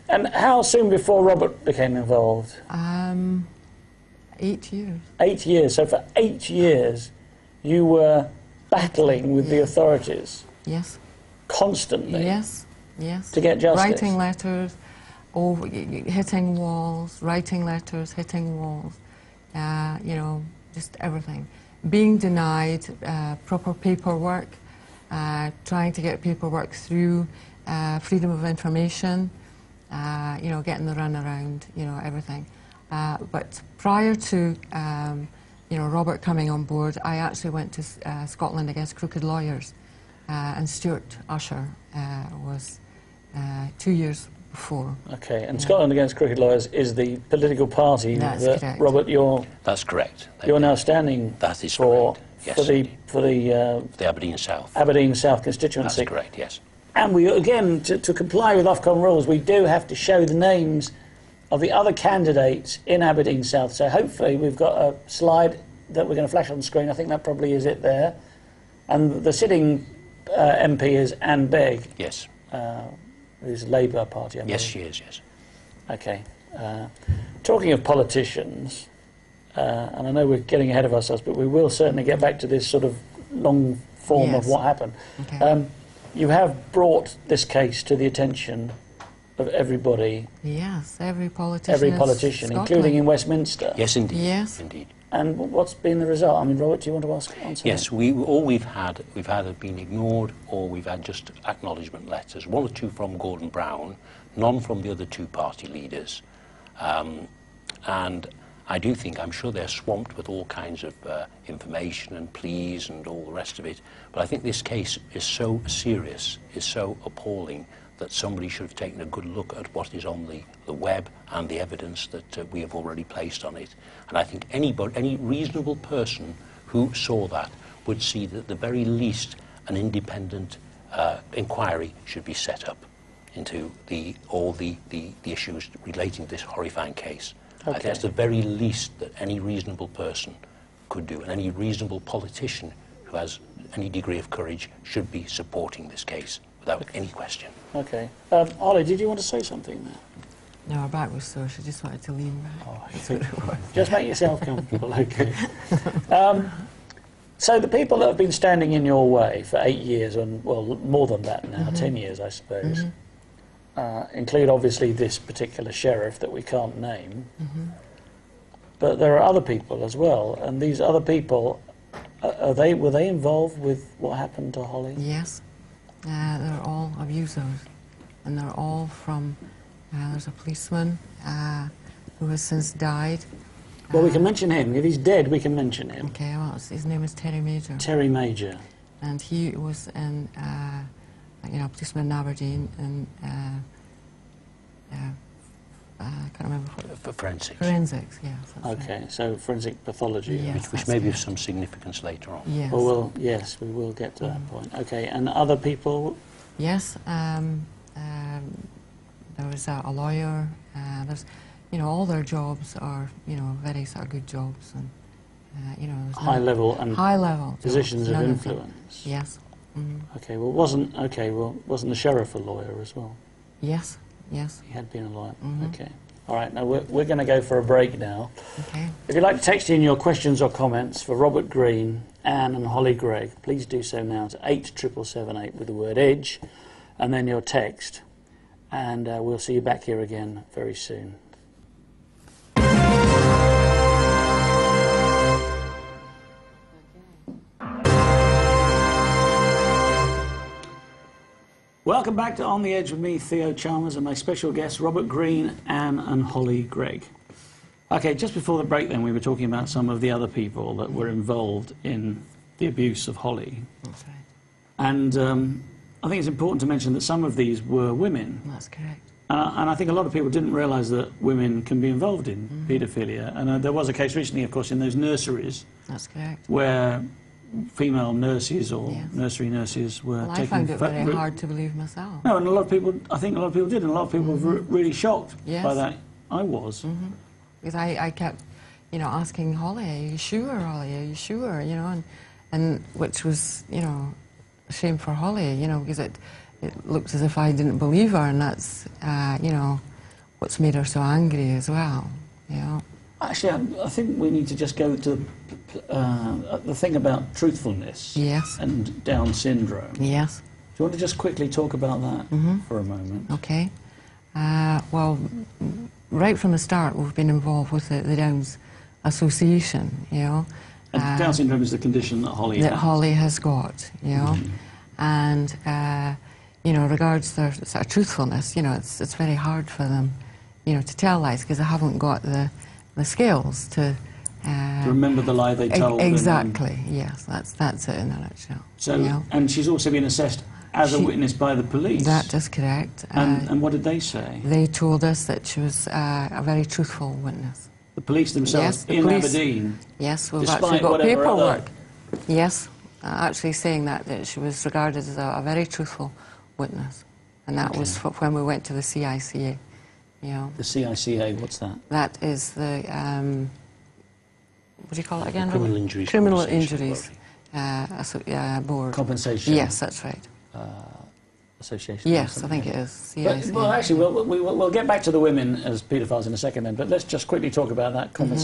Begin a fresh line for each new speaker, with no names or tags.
And how soon before Robert became involved?
8 years.
8 years. So for 8 years, you were battling with the authorities.
Yes.
Constantly.
Yes. Yes.
To get justice.
Writing letters, hitting walls, writing letters, hitting walls. You know, just everything. Being denied proper paperwork, trying to get paperwork through, freedom of information, you know, getting the runaround, you know, everything. But prior to, you know, Robert coming on board, I actually went to Scotland Against Crooked Lawyers, and Stuart Usher was 2 years before.
Okay, and Scotland Against Crooked Lawyers is the political party that,
correct.
Robert,
That's correct.
you're now standing
That is
for,
correct. Yes,
for the
Aberdeen South.
Aberdeen South constituency.
That's correct, yes.
And we, again, to comply with Ofcom rules, we do have to show the names of the other candidates in Aberdeen South. So hopefully we've got a slide that we're going to flash on the screen. I think that probably is it there. And the sitting MP is Anne Begg.
Yes.
Who's Labour Party, I believe.
Yes, she is, yes.
Okay. Talking of politicians, and I know we're getting ahead of ourselves, but we will certainly get back to this sort of long form of what happened.
Okay.
You have brought this case to the attention of everybody.
Yes, every politician.
Including in Westminster.
Yes, indeed.
Yes.
Indeed.
And what's been the result? I mean, Robert, do you want to answer?
Yes, we've either been ignored or we've had just acknowledgement letters. 1 or 2 from Gordon Brown, none from the other 2 party leaders. And I do think, I'm sure they're swamped with all kinds of information and pleas and all the rest of it. But I think this case is so serious, is so appalling, that somebody should have taken a good look at what is on the web and the evidence that we have already placed on it. And I think any reasonable person who saw that would see that at the very least an independent inquiry should be set up into all the issues relating to this horrifying case.
Okay.
I think that's the very least that any reasonable person could do, and any reasonable politician who has any degree of courage should be supporting this case without any question.
Okay. Hollie, did you want to say something there?
No, her back was sore. She just wanted to lean back.
Oh, that's what it was. Just make yourself comfortable, okay. So the people that have been standing in your way for 8 years, and well, more than that now, 10 years, I suppose, include obviously this particular sheriff that we can't name, but there are other people as well, and these other people, were they involved with what happened to Hollie?
Yes. They're all abusers, and they're all from, there's a policeman who has since died.
Well, we can mention him. If he's dead, we can mention him.
Okay, well, his name is Terry Major.
Terry Major.
And he was in, you know, policeman in Aberdeen, and I can't remember what.
For forensics.
Forensics, yes.
Okay,
right.
so forensic pathology.
Yes,
Which may be of some significance later on.
Yes.
Well, yes, we will get to that point. Okay, and other people?
Yes, there was a lawyer. There's, you know, all their jobs are, you know, very sort of good jobs, and you know, there's
High level positions
jobs,
of
none
influence.
Yes.
Okay, well, wasn't the sheriff a lawyer as well?
Yes. Yes.
He had been a lawyer. Okay. All right, now we're going to go for a break now.
Okay.
If you'd like to text in your questions or comments for Robert Green, Anne and Hollie Greig, please do so now to 87778 with the word EDGE, and then your text. And we'll see you back here again very soon. Welcome back to On the Edge with me, Theo Chalmers, and my special guests, Robert Green, Anne and Hollie Greig. Okay, just before the break then, we were talking about some of the other people that were involved in the abuse of Hollie.
That's right.
And I think it's important to mention that some of these were women.
That's correct.
And I think a lot of people didn't realise that women can be involved in paedophilia. And there was a case recently, of course, in those nurseries.
That's correct.
Where female nurses or nursery nurses were taken...
I found it very hard to believe myself.
No, and I think a lot of people did, and a lot of people were really shocked by that. I was.
Because I kept, you know, asking Hollie, are you sure, Hollie, are you sure, you know, and which was, you know, a shame for Hollie, you know, because it looked as if I didn't believe her, and that's, you know, what's made her so angry as well, you know.
Actually, I think we need to just go to the thing about truthfulness
Yes.
and Down syndrome.
Yes.
Do you want to just quickly talk about that for a moment?
Okay. Well, right from the start, we've been involved with the Downs Association, you know.
And Down syndrome is the condition that Hollie has.
That Hollie has got, you know. And, you know, regards their sort of truthfulness, you know, it's very hard for them, you know, to tell lies because they haven't got the skills to
remember the lie they told.
Exactly, yes, that's it in a nutshell.
So,
you know.
and she's also been assessed as a witness by the police.
That is correct.
And what did they say?
They told us that she was a very truthful witness.
The police themselves
Yes, the
in
police.
Aberdeen?
Yes, we've
Despite
actually got
whatever
paperwork. Yes, actually saying that she was regarded as a very truthful witness. And that was when we went to the CICA. You know.
The CICA, what's that?
That is the, what do you call it again?
Criminal Injuries
Criminal
Compensation
Injuries Board.
Compensation.
Yes, that's right.
Association.
Yes, I think it is. CICA.
Well, actually, we'll get back to the women as paedophiles in a second then, but let's just quickly talk about that compensation.